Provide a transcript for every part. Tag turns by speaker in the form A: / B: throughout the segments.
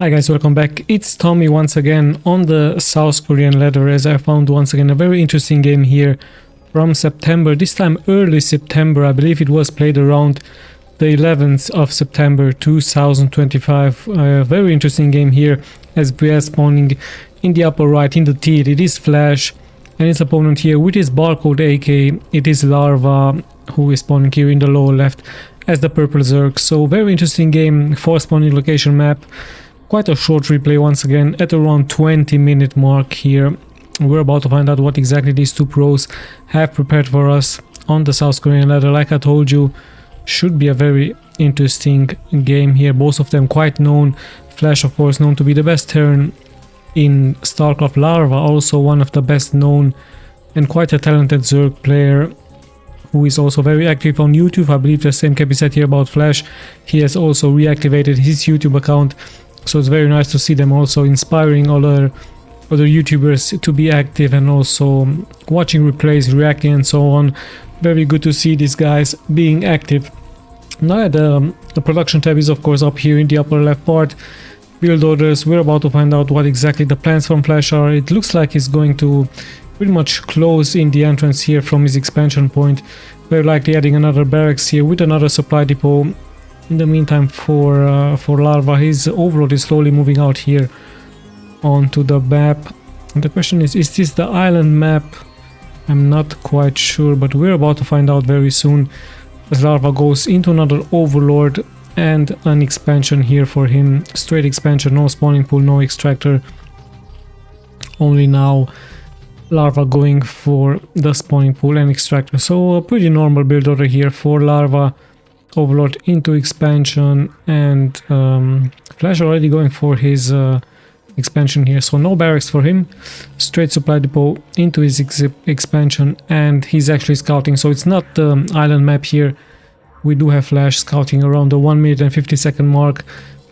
A: Hi guys, welcome back. It's Tommy once again on the South Korean ladder, as I found once again a very interesting game here from September, this time early September. I believe it was played around the 11th of September 2025. A very interesting game here as we are spawning in the upper right in the tier. It is Flash and his opponent here with his barcode AK. It is Larva who is spawning here in the lower left as the purple Zerg. So very interesting game for spawning location map. Quite a short replay once again at around 20-minute mark here. We're about to find out what exactly these two pros have prepared for us on the South Korean ladder. Like I told you, should be a very interesting game here. Both of them quite known. Flash, of course, known to be the best Terran in Starcraft. Larva, also one of the best known and quite a talented Zerg player who is also very active on YouTube. I believe the same can be said here about Flash. He has also reactivated his YouTube account. So it's very nice to see them also inspiring other YouTubers to be active and also watching replays, reacting and so on. Very good to see these guys being active. Now the production tab is of course up here in the upper left part. Build orders. We're about to find out what exactly the plans from Flash are. It looks like he's going to pretty much close in the entrance here from his expansion point. Very likely adding another barracks here with another supply depot. In the meantime, for Larva, his overload is slowly moving out here onto the map. And the question is this the island map? I'm not quite sure, but we're about to find out very soon as Larva goes into another overlord and an expansion here for him. Straight expansion, no spawning pool, no extractor. Only now Larva going for the spawning pool and extractor. So a pretty normal build order here for Larva. Overlord into expansion and Flash already going for his expansion here, so no barracks for him. Straight supply depot into his expansion, and he's actually scouting, so it's not the island map here. We do have Flash scouting around the 1 minute and 50-second mark,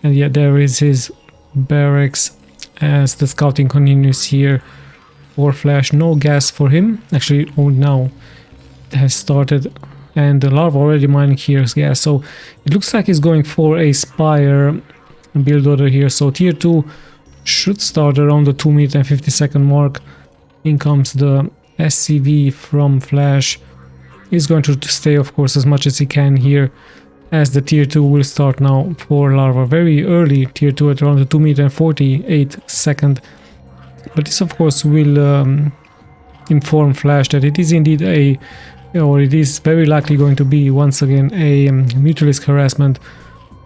A: and yeah, there is his barracks as the scouting continues here for Flash. No gas for him, actually only now it has started. And the Larva already mining here's gas, so it looks like he's going for a Spire build order here. So tier 2 should start around the 2 minute and 50-second mark. In comes the SCV from Flash. He's going to stay, of course, as much as he can here, as the tier 2 will start now for Larva. Very early tier 2 at around the 2 minute and 48-second. But this, of course, will inform Flash that it is indeed or it is very likely going to be once again a mutualist harassment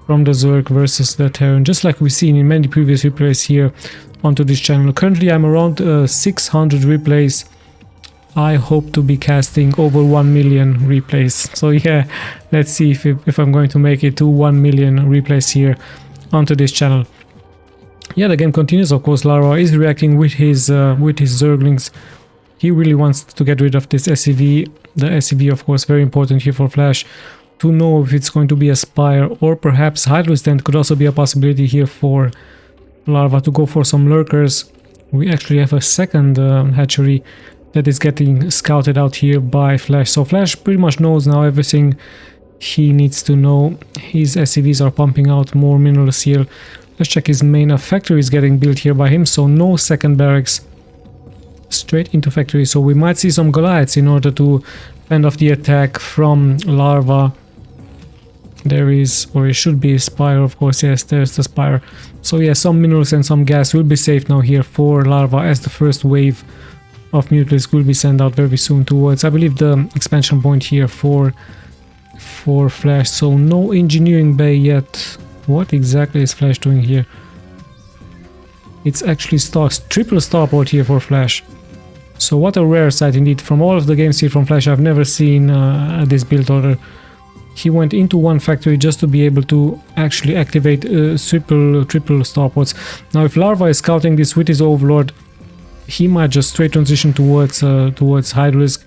A: from the Zerg versus the Terran, just like we've seen in many previous replays here onto this channel. Currently I'm around 600 replays. I hope to be casting over 1 million replays. So yeah, let's see if I'm going to make it to 1 million replays here onto this channel. Yeah, the game continues. Of course, Larva is reacting with his Zerglings. He really wants to get rid of this SCV. The SCV, of course, very important here for Flash to know if it's going to be a Spire or perhaps Hydro Stand could also be a possibility here for Larva to go for some lurkers. We actually have a second hatchery that is getting scouted out here by Flash. So Flash pretty much knows now everything he needs to know. His SCVs are pumping out more minerals here. Let's check his main factory is getting built here by him, so no second barracks. Straight into factory, so we might see some Goliaths in order to fend off the attack from Larva. There is, or it should be, a Spire, of course. Yes, there's the Spire. So yeah, some minerals and some gas will be safe now here for Larva, as the first wave of mutalisks will be sent out very soon towards, I believe, the expansion point here for Flash. So no engineering bay yet. What exactly is Flash doing here? It's actually triple starport here for Flash. So what a rare sight indeed. From all of the games here from Flash, I've never seen this build order. He went into one factory just to be able to actually activate triple starports. Now if Larva is scouting this with his Overlord, he might just straight transition towards Hydralisk,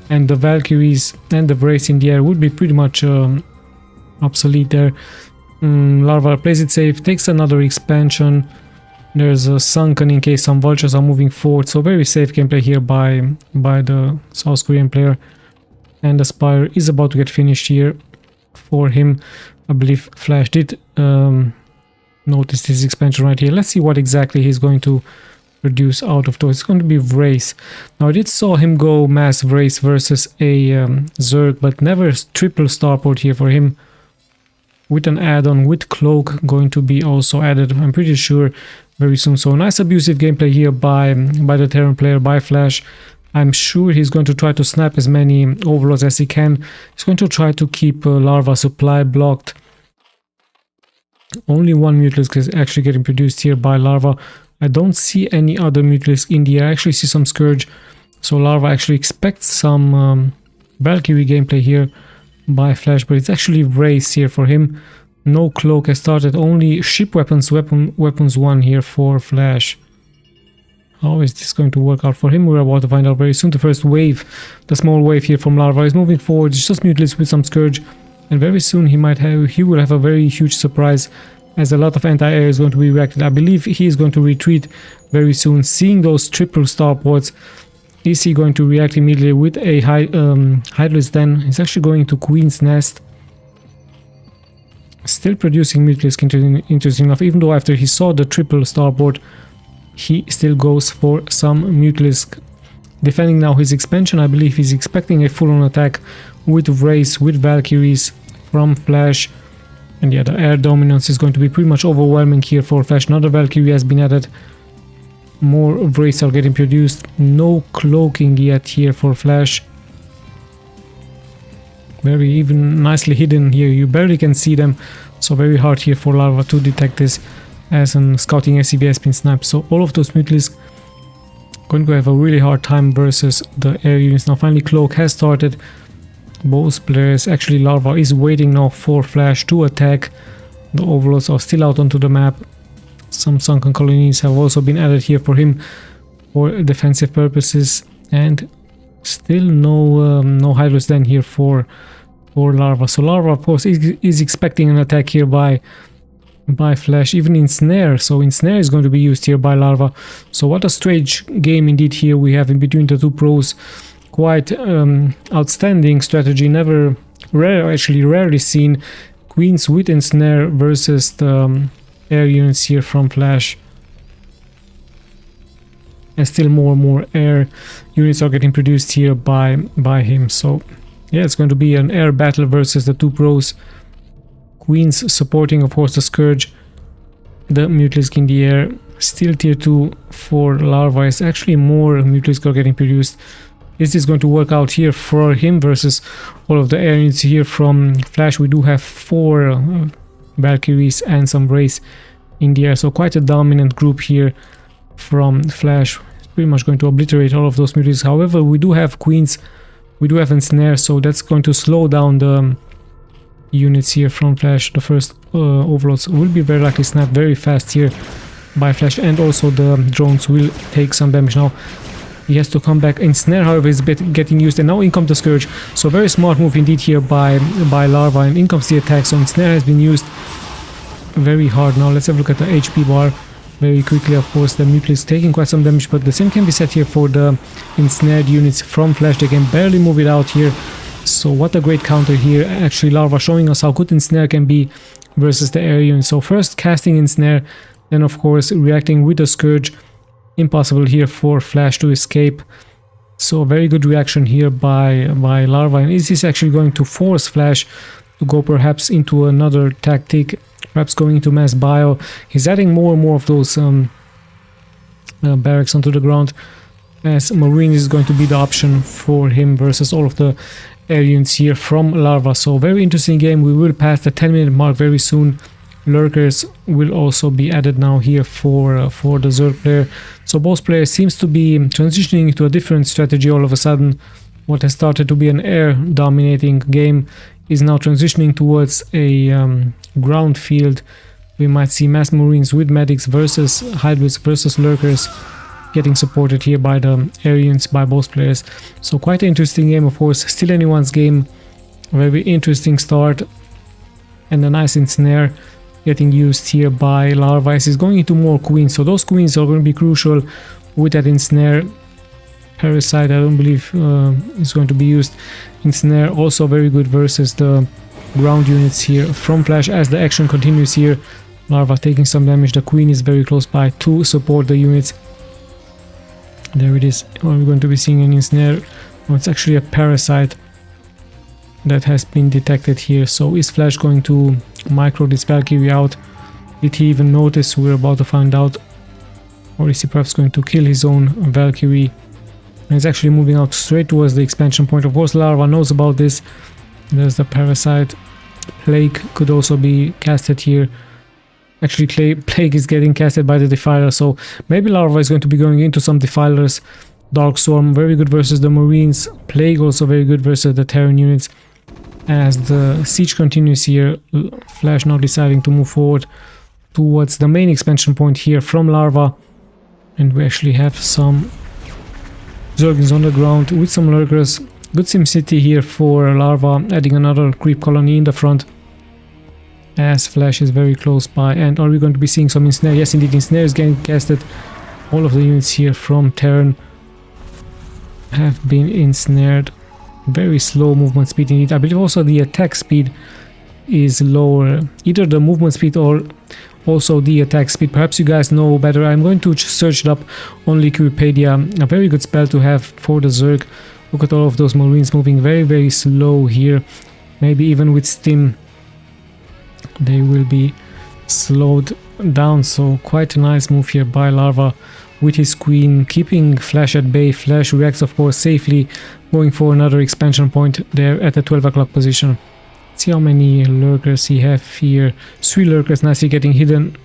A: and the Valkyries and the Wraiths in the air would be pretty much obsolete there. Larva plays it safe, takes another expansion. There's a sunken in case some vultures are moving forward, so very safe gameplay here by the South Korean player. And the Spire is about to get finished here for him. I believe Flash did Notice this expansion right here. Let's see what exactly he's going to produce out of those. It's going to be Vrace. Now I did saw him go mass Vrace versus a Zerg, but never triple starport here for him. With an add-on with cloak going to be also added, I'm pretty sure, very soon. So nice abusive gameplay here by the Terran player, by Flash. I'm sure he's going to try to snap as many overlords as he can. He's going to try to keep larva supply blocked. Only one Mutalisk is actually getting produced here by larva. I don't see any other Mutalisk in the air. I actually see some Scourge. So larva actually expects some Valkyrie gameplay here by Flash, but it's actually Vrace here for him. No cloak has started, only ship weapons, weapons 1 here for Flash. How is this going to work out for him? We're about to find out very soon. The first wave, the small wave here from larva is moving forward. It's just Mutalisk with some Scourge, and very soon he will have a very huge surprise, as a lot of anti-air is going to be reacted. I believe he is going to retreat very soon. Seeing those triple starports, is he going to react immediately with a Hydralisk Den? He's actually going to Queen's Nest. Still producing Mutalisk, interesting enough, even though after he saw the triple starport, he still goes for some Mutalisk. Defending now his expansion, I believe he's expecting a full-on attack with Vrace, with Valkyries from Flash. And yeah, the air dominance is going to be pretty much overwhelming here for Flash. Another Valkyrie has been added. More Vrace are getting produced. No cloaking yet here for Flash. Very even nicely hidden here. You barely can see them. So very hard here for larva to detect this, as a scouting SCV has been sniped. So all of those Mutalisk going to have a really hard time versus the air units. Now finally cloak has started. Both players, actually larva is waiting now for Flash to attack. The overlords are still out onto the map. Some sunken colonies have also been added here for him for defensive purposes, and still no Hydralisk Den here for larva. So larva of course is expecting an attack here by Flash, even Ensnare. So Ensnare is going to be used here by larva. So what a strange game indeed here we have in between the two pros. Quite outstanding strategy, rarely seen. Queens with Ensnare versus the air units here from Flash. And still more and more air units are getting produced here by him. So yeah, it's going to be an air battle versus the two pros. Queens supporting of course the Scourge, the Mutalisk in the air. Still tier 2 for larva is actually more Mutalisk are getting produced. Is this going to work out here for him versus all of the air units here from Flash? We do have 4 Valkyries and some Vrace in the air, so quite a dominant group here from Flash. It's pretty much going to obliterate all of those Mutalisk. However, we do have Queens, we do have Ensnare, so that's going to slow down the units here from Flash. The first overlords will be very likely snapped very fast here by Flash, and also the drones will take some damage. Now he has to come back. Ensnare, however, is getting used, and now in comes the Scourge. So very smart move indeed here by larva, and in comes the attack. So Ensnare has been used very hard. Now let's have a look at the HP bar very quickly. Of course, the Mutalisk taking quite some damage, but the same can be said here for the ensnared units from Flash. They can barely move it out here. So what a great counter here. Actually, larva showing us how good ensnare can be versus the air unit. So first casting ensnare, then of course reacting with the Scourge. Impossible here for Flash to escape. So very good reaction here by larva. And is this actually going to force Flash to go perhaps into another tactic, perhaps going into mass bio? He's adding more and more of those barracks onto the ground, as Marine is going to be the option for him versus all of the air units here from larva. So very interesting game. We will pass the 10-minute mark very soon. Lurkers will also be added now here for the Zerg player. So both players seems to be transitioning to a different strategy all of a sudden. What has started to be an air dominating game is now transitioning towards a ground field. We might see mass marines with medics versus hybrids versus lurkers getting supported here by the air units by both players. So quite an interesting game, of course. Still anyone's game. Very interesting start, and a nice ensnare getting used here by larva. Is going into more queens, so those queens are going to be crucial with that ensnare. Parasite, I don't believe is going to be used. Ensnare also very good versus the ground units here from Flash as the action continues here. Larva taking some damage. The queen is very close by to support the units. There it is. Are we going to be seeing an ensnare? Oh, it's actually a parasite that has been detected here. So is Flash going to micro this Valkyrie out? Did he even notice? We're about to find out. Or is he perhaps going to kill his own Valkyrie? And he's actually moving out straight towards the expansion point. Of course, Larva knows about this. There's the parasite. Plague could also be casted here. Actually, Plague is getting casted by the Defiler, so maybe Larva is going to be going into some Defilers. Dark Storm, very good versus the Marines. Plague also very good versus the Terran units. As the siege continues here, Flash now deciding to move forward towards the main expansion point here from Larva. And we actually have some Zergins on the ground with some lurkers. Good sim city here for Larva, adding another creep colony in the front. As Flash is very close by. And are we going to be seeing some ensnare? Yes, indeed, ensnare is getting casted. All of the units here from Terran have been ensnared. Very slow movement speed indeed. I believe also the attack speed is lower. Either the movement speed or also the attack speed. Perhaps you guys know better. I'm going to search it up on Wikipedia. A very good spell to have for the Zerg. Look at all of those Marines moving very, very slow here. Maybe even with Stim they will be slowed down. So quite a nice move here by Larva with his queen, keeping Flash at bay. Flash reacts, of course, safely, going for another expansion point there at the 12 o'clock position. Let's see how many lurkers he have here. 3 lurkers nicely getting hidden,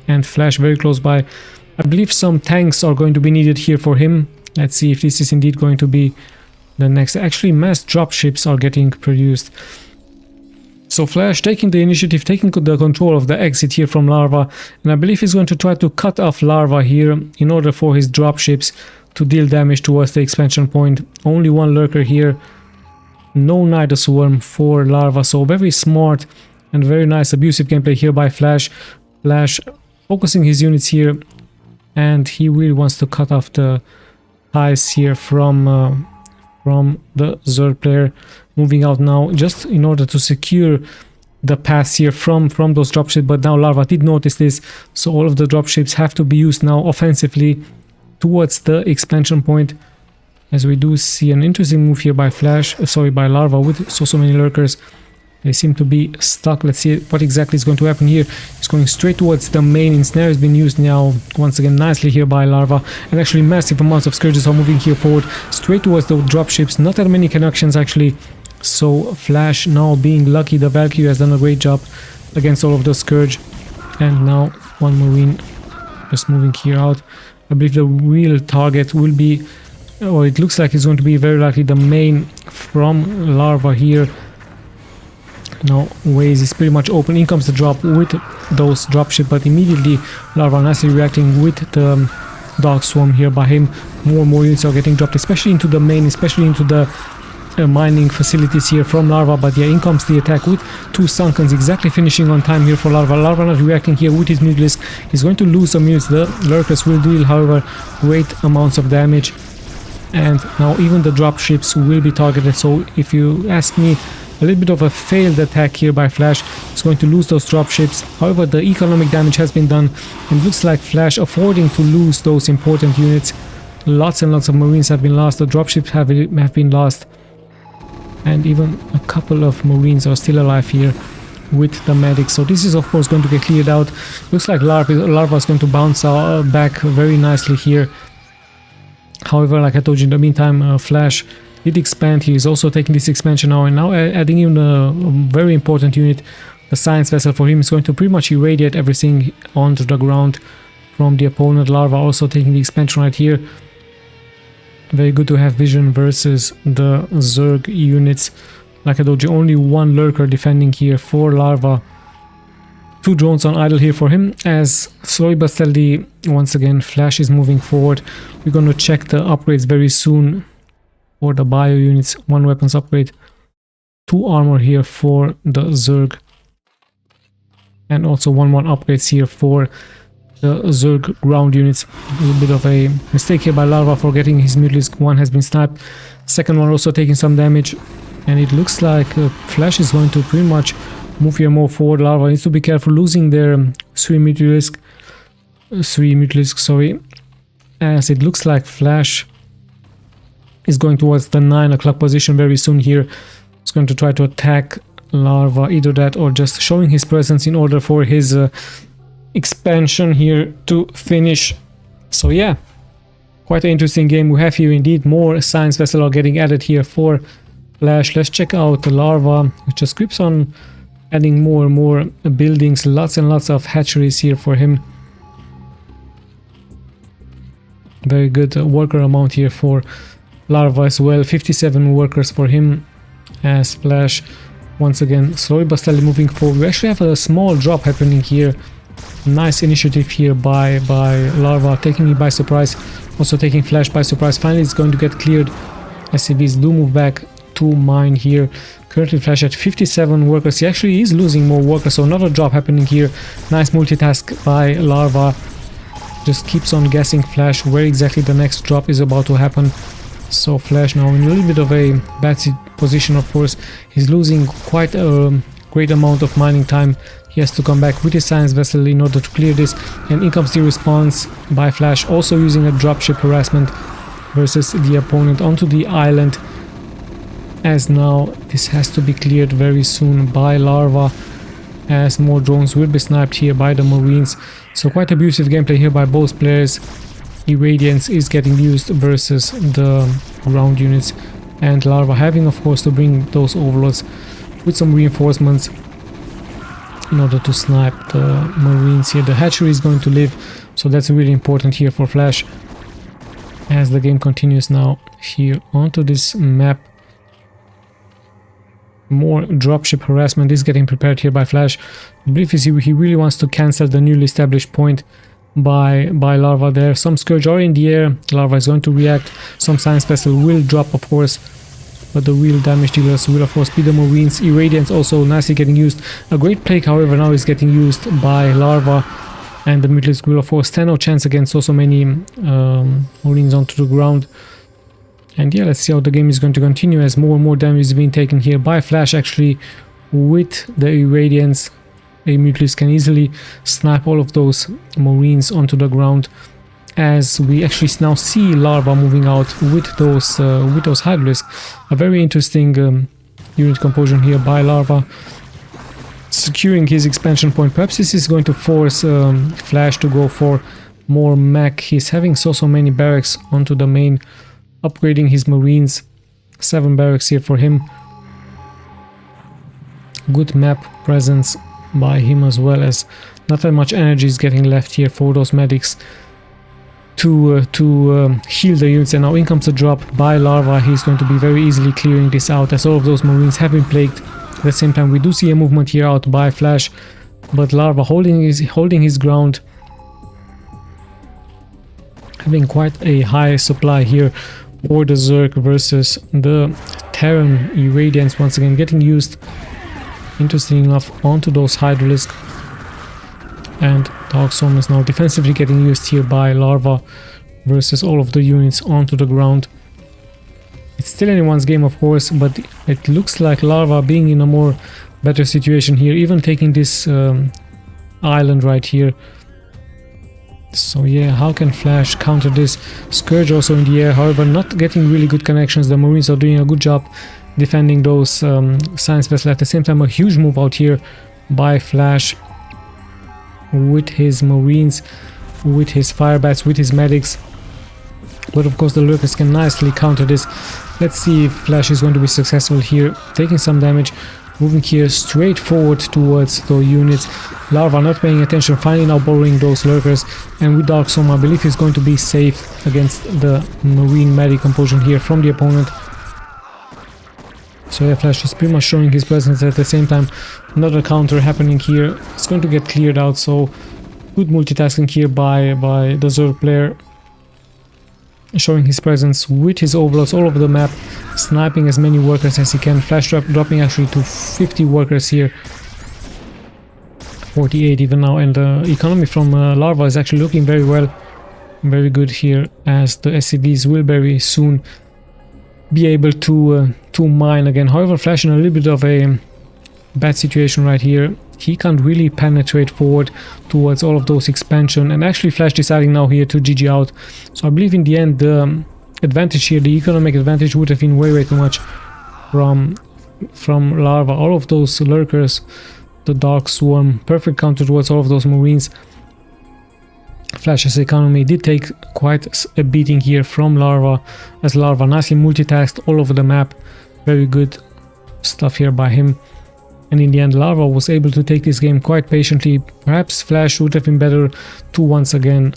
A: and Flash very close by. I believe some tanks are going to be needed here for him. Let's see if this is indeed going to be the next. Actually, mass dropships are getting produced. So Flash taking the initiative, taking the control of the exit here from Larva, and I believe he's going to try to cut off Larva here in order for his dropships to deal damage towards the expansion point. Only 1 lurker here, no Night Swarm for Larva, so very smart and very nice abusive gameplay here by Flash. Flash focusing his units here, and he really wants to cut off the ties here from the Zerg player. Moving out now just in order to secure the pass here from those dropships, but now Larva did notice this, so all of the dropships have to be used now offensively towards the expansion point. As we do see an interesting move here by by Larva with so many lurkers. They seem to be stuck. Let's see what exactly is going to happen here. It's going straight towards the main. Ensnare has been used now once again nicely here by Larva, and actually massive amounts of scourges are moving here forward straight towards the dropships. Not that many connections actually. So Flash now being lucky. The Valkyrie has done a great job against all of the Scourge. And now 1 Marine just moving here out. I believe the real target will be, or it looks like it's going to be very likely the main from Larva here. Now Waze is pretty much open. In comes the drop with those dropship, but immediately Larva nicely reacting with the Dark Swarm here by him. More and more units are getting dropped, especially into the main, especially into the mining facilities here from Larva. But yeah, in comes the attack with 2 Sunkens, exactly finishing on time here for Larva. Larva not reacting here with his Mutalisk. He's going to lose some units. The lurkers will deal, however, great amounts of damage. And now even the dropships will be targeted. So if you ask me, a little bit of a failed attack here by Flash. He's going to lose those dropships. However, the economic damage has been done, and looks like Flash affording to lose those important units. Lots and lots of Marines have been lost. The dropships have been lost. And even a couple of Marines are still alive here with the medics. So this is of course going to get cleared out. Looks like Larva is going to bounce back very nicely here. However, like I told you, in the meantime, Flash did expand. He is also taking this expansion now, and now adding in a very important unit. The science vessel for him is going to pretty much irradiate everything onto the ground from the opponent. Larva also taking the expansion right here. Very good to have vision versus the Zerg units. Like I told you, only 1 lurker defending here for Larva. 2 drones on idle here for him, as slowly but steadily once again Flash is moving forward. We're going to check the upgrades very soon for the bio units. 1 weapons upgrade, 2 armor here for the Zerg, and also 1 upgrades here for the Zerg ground units. A little bit of a mistake here by Larva for getting his Mutalisk. 1 has been sniped, 2nd one also taking some damage, and it looks like Flash is going to pretty much move here more forward. Larva needs to be careful, losing their 3 Mutalisk, sorry, as it looks like Flash is going towards the 9 o'clock position very soon here. It's going to try to attack Larva, either that or just showing his presence in order for his expansion here to finish. So yeah, quite an interesting game we have here indeed. More science vessels are getting added here for Flash. Let's check out the Larva, which just keeps on adding more and more buildings, lots and lots of hatcheries here for him. Very good worker amount here for Larva as well, 57 workers for him, as Flash once again slowly but steadily moving forward. We actually have a small drop happening here. Nice initiative here by Larva, taking me by surprise, also taking Flash by surprise. Finally it's going to get cleared. SCVs do move back to mine here. Currently Flash at 57 workers. He actually is losing more workers, so another drop happening here. Nice multitask by Larva. Just keeps on guessing Flash where exactly the next drop is about to happen. So Flash now in a little bit of a bad position, of course. He's losing quite a great amount of mining time. He has to come back with his science vessel in order to clear this. And in comes the response by Flash, also using a dropship harassment versus the opponent onto the island. As now this has to be cleared very soon by Larva, as more drones will be sniped here by the Marines. So quite abusive gameplay here by both players. Irradiance is getting used versus the ground units, and Larva having of course to bring those overlords with some reinforcements in order to snipe the Marines here. The hatchery is going to live, so that's really important here for Flash as the game continues now here onto this map. More dropship harassment is getting prepared here by Flash. I believe he really wants to cancel the newly established point by Larva there. Some Scourge are in the air. Larva is going to react. Some science vessel will drop, of course, but the real damage dealers will of course be the Marines. Irradiance also nicely getting used. A great plague, however, now is getting used by Larva, and the Mutalisk will of course stand no chance against so many Marines onto the ground. And yeah, let's see how the game is going to continue as more and more damage is being taken here by Flash. Actually, with the Irradiance, a Mutalisk can easily snipe all of those Marines onto the ground, as we actually now see Larva moving out with those Hydralisks. A very interesting unit composition here by Larva, securing his expansion point. Perhaps this is going to force Flash to go for more mech. He's having so many barracks onto the main, upgrading his Marines. 7 barracks here for him. Good map presence by him as well, as not that much energy is getting left here for those medics to heal the units. And now in comes a drop by Larva. He's going to be very easily clearing this out, as all of those Marines have been plagued. At the same time we do see a movement here out by Flash, but Larva holding his ground, having quite a high supply here for the Zerg versus the Terran. Irradiance once again getting used, interesting enough, onto those Hydralisk, and Darkstorm is now defensively getting used here by Larva versus all of the units onto the ground. It's still anyone's game, of course, but it looks like Larva being in a more better situation here, even taking this island right here. So yeah, how can Flash counter this? Scourge also in the air, however not getting really good connections. The Marines are doing a good job defending those science vessels. At the same time, a huge move out here by Flash with his Marines, with his firebats, with his medics. But of course the lurkers can nicely counter this. Let's see if Flash is going to be successful here, taking some damage, moving here straight forward towards the units. Larva not paying attention, finally now borrowing those lurkers, and with Darkstorm I believe he's going to be safe against the Marine medic composition here from the opponent. So yeah, Flash is pretty much showing his presence. At the same time, another counter happening here. It's going to get cleared out, so good multitasking here by the Zerg player, showing his presence with his overlords all over the map, sniping as many workers as he can. Flash dropping actually to 50 workers here, 48 even now, and the economy from Larva is actually looking very well, very good here, as the SCVs will very soon be able to mine again. However, Flash in a little bit of a bad situation right here. He can't really penetrate forward towards all of those expansion, and actually Flash deciding now here to GG out. So I believe in the end the advantage here, the economic advantage, would have been way too much from Larva. All of those lurkers, the Dark Swarm, perfect counter towards all of those Marines. Flash's economy did take quite a beating here from Larva, as Larva nicely multitasked all over the map. Very good stuff here by him. And in the end, Larva was able to take this game quite patiently. Perhaps Flash would have been better to once again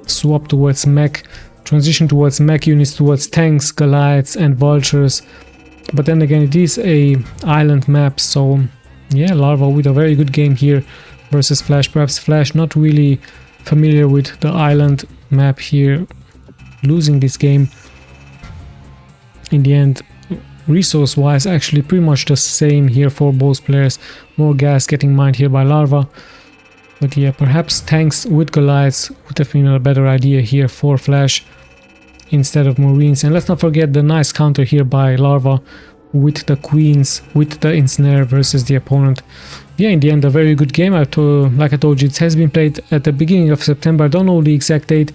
A: swap towards mech, transition towards mech units, towards tanks, Goliaths and Vultures. But then again, it is a island map, so yeah, Larva with a very good game here versus Flash. Perhaps Flash not really familiar with the island map here, losing this game. In the end, resource wise, actually pretty much the same here for both players. More gas getting mined here by Larva, but yeah, perhaps tanks with Goliaths would have been a better idea here for Flash instead of Marines. And let's not forget the nice counter here by Larva with the Queens, with the Ensnare versus the opponent. Yeah, in the end, a very good game. Like I told you, it has been played at the beginning of September. I don't know the exact date.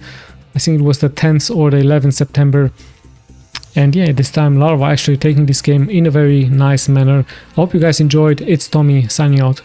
A: I think it was the 10th or the 11th September. And yeah, this time Larva actually taking this game in a very nice manner. I hope you guys enjoyed. It's Tommy signing out.